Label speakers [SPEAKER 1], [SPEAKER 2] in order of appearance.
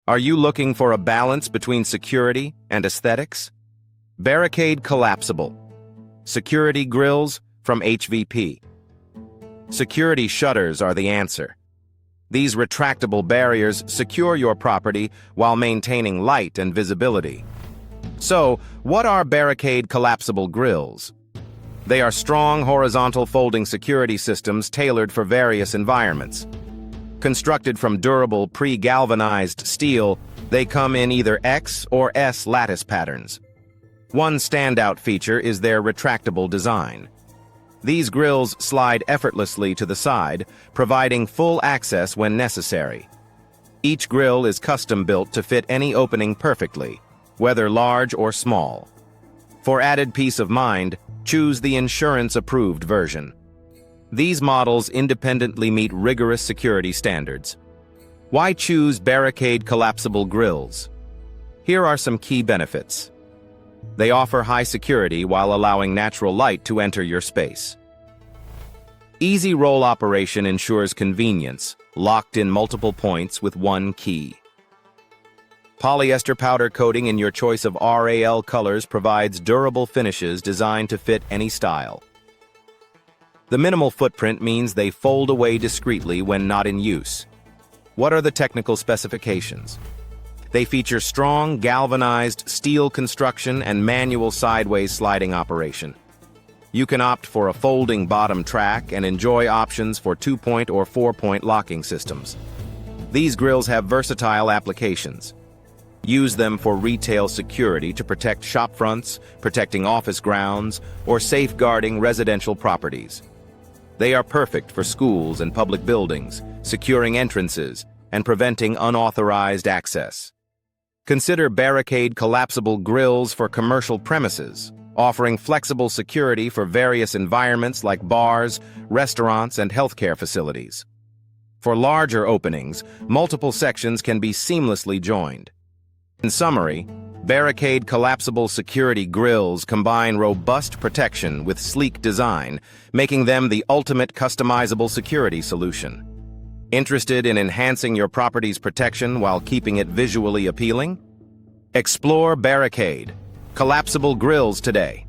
[SPEAKER 1] Are you looking for a balance between security and aesthetics? Barricade Collapsible Security Grilles from HVP. Security shutters are the answer. These retractable barriers secure your property while maintaining light and visibility. So, what are Barricade Collapsible Grilles? They are strong horizontal folding security systems tailored for various environments. Constructed from durable pre-galvanized steel, they come in either X or S lattice patterns. One standout feature is their retractable design. These grilles slide effortlessly to the side, providing full access when necessary. Each grill is custom-built to fit any opening perfectly, whether large or small. For added peace of mind, choose the insurance-approved version. These models independently meet rigorous security standards. Why choose Barricade Collapsible Grilles? Here are some key benefits. They offer high security while allowing natural light to enter your space. Easy roll operation ensures convenience, locked in multiple points with one key. Polyester powder coating in your choice of RAL colors provides durable finishes designed to fit any style. The minimal footprint means they fold away discreetly when not in use. What are the technical specifications? They feature strong galvanized steel construction and manual sideways sliding operation. You can opt for a folding bottom track and enjoy options for 2-point or 4-point locking systems. These grilles have versatile applications. Use them for retail security to protect shop fronts, protecting office grounds, or safeguarding residential properties. They are perfect for schools and public buildings, securing entrances and preventing unauthorized access. Consider Barricade Collapsible Grilles for commercial premises, offering flexible security for various environments like bars, restaurants, and healthcare facilities. For larger openings, multiple sections can be seamlessly joined. In summary, Barricade Collapsible Security Grilles combine robust protection with sleek design, making them the ultimate customizable security solution. Interested in enhancing your property's protection while keeping it visually appealing? Explore Barricade Collapsible Grilles today.